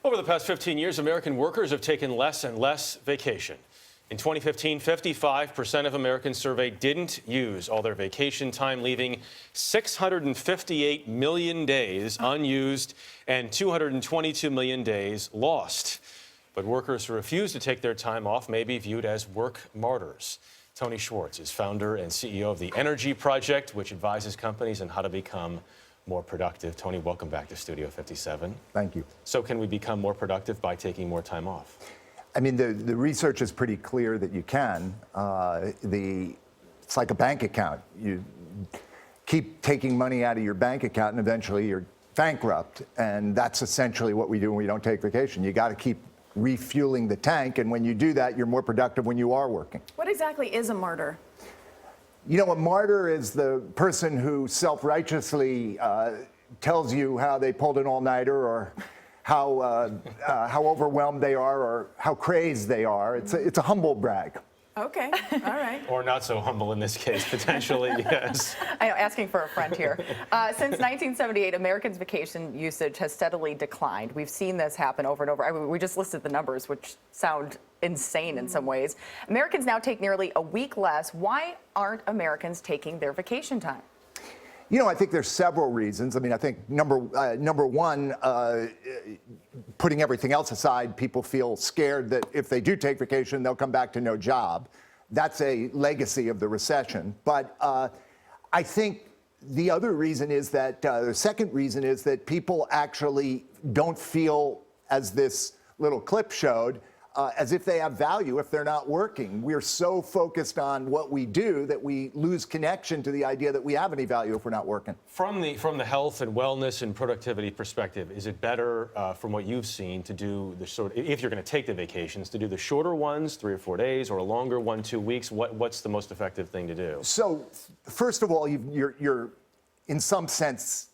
Over the past 15 years, American workers have taken less and less vacation. In 2015, 55% of Americans surveyed didn't use all their vacation time, leaving 658 million days unused and 222 million days lost. But workers who refuse to take their time off may be viewed as work martyrs. Tony Schwartz is founder and CEO of the Energy Project, which advises companies on how to become more productive. Tony, welcome back to Studio 57. Thank you. So can we become more productive by taking more time off? I mean, the research is pretty clear that you can. It's like a bank account. You keep taking money out of your bank account and eventually you're bankrupt. And that's essentially what we do when we don't take vacation. You got to keep refueling the tank. And when you do that, you're more productive when you are working. What exactly is a martyr? You know, a martyr is the person who self-righteously tells you how they pulled an all-nighter or how overwhelmed they are or how crazed they are. It's a humble brag. Okay, all right. Or not so humble in this case, potentially, yes. I know, asking for a friend here. Since 1978, Americans' vacation usage has steadily declined. We've seen this happen over and over. I mean, we just listed the numbers, which sound insane in some ways. Americans now take nearly a week less. Why aren't Americans taking their vacation time? You know, I think there's several reasons. I mean, I think number one, putting everything else aside, people feel scared that if they do take vacation, they'll come back to no job. That's a legacy of the recession. But I think the other reason is that, the second reason is that people actually don't feel, as this little clip showed, as if they have value if they're not working. We're so focused on what we do that we lose connection to the idea that we have any value if we're not working. From the health and wellness and productivity perspective, is it better, from what you've seen, to do the if you're going to take the vacations, to do the shorter ones, 3 or 4 days, or a longer 1-2 weeks? What's the most effective thing to do? So, first of all, you're in some sense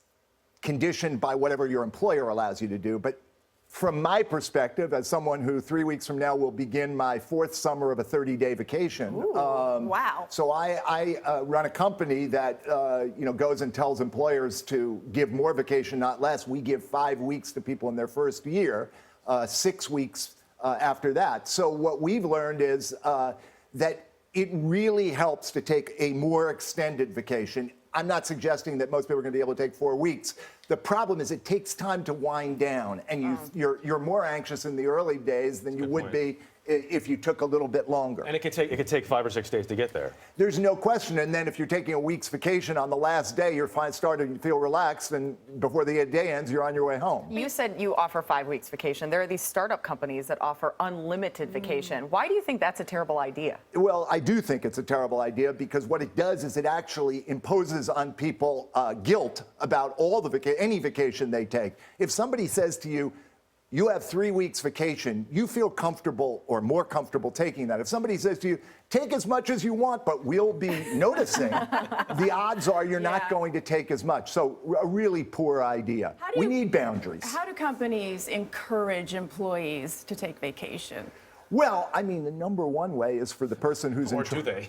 conditioned by whatever your employer allows you to do, but from my perspective, as someone who 3 weeks from now will begin my 4th summer of a 30-day vacation. Ooh, wow. So I run a company that goes and tells employers to give more vacation, not less. We give 5 weeks to people in their first year, 6 weeks after that. So what we've learned is that it really helps to take a more extended vacation. I'm not suggesting that most people are going to be able to take 4 weeks. The problem is it takes time to wind down, and you're more anxious in the early days than you would be if you took a little bit longer. And it could take 5 or 6 days to get there. There's no question. And then if you're taking a week's vacation on the last day, you're starting to feel relaxed, and before the day ends, you're on your way home. You said you offer 5 weeks vacation. There are these startup companies that offer unlimited vacation. Why do you think that's a terrible idea? Well, I do think it's a terrible idea because what it does is it actually imposes on people guilt about all any vacation they take. If somebody says to you, you have 3 weeks vacation, you feel comfortable or more comfortable taking that. If somebody says to you, take as much as you want, but we'll be noticing, the odds are you're not going to take as much. So a really poor idea. We need boundaries. How do companies encourage employees to take vacation? Well, I mean, the number one way is for the person who's Or do they?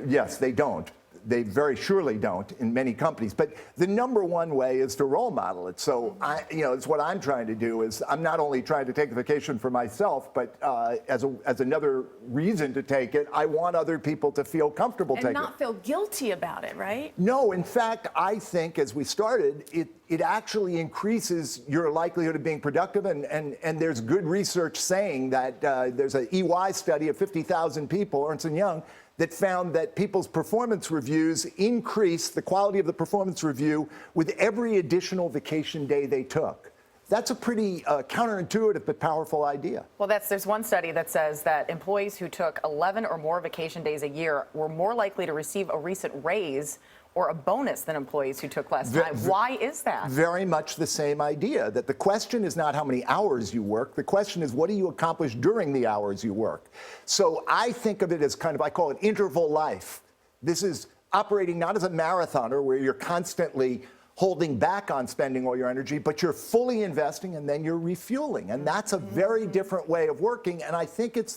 Yes, they don't. They very surely don't in many companies. But the number one way is to role model it. So, it's what I'm trying to do is I'm not only trying to take a vacation for myself, but as another reason to take it, I want other people to feel comfortable taking it. And not feel guilty about it, right? No, in fact, I think as we started, it actually increases your likelihood of being productive. And there's good research saying that there's an EY study of 50,000 people, Ernst & Young, that found that people's performance reviews increased the quality of the performance review with every additional vacation day they took. That's a pretty counterintuitive but powerful idea. Well, there's one study that says that employees who took 11 or more vacation days a year were more likely to receive a recent raise or a bonus than employees who took less time. Why is that? Very much the same idea, that the question is not how many hours you work. The question is, what do you accomplish during the hours you work? So I think of it as I call it interval life. This is operating not as a marathoner where you're constantly holding back on spending all your energy, but you're fully investing and then you're refueling. And that's a very different way of working. And I think it's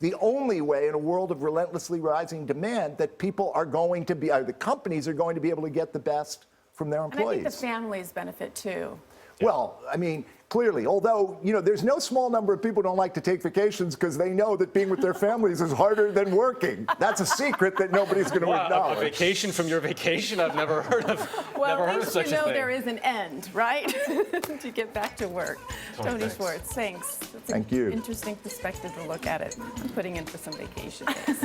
the only way in a world of relentlessly rising demand that people are going to be, the companies are going to be able to get the best from their employees. And I think the families benefit too. Well, I mean, clearly, although, there's no small number of people who don't like to take vacations because they know that being with their families is harder than working. That's a secret that nobody's going to Wow, a acknowledge. vacation from your vacation? I've never heard of. Well, never at heard of least such you know a thing. there is an end, right? To get back to work. Tony thanks. Schwartz, thanks. That's Thank an you. interesting perspective to look at it, putting in for some vacation days.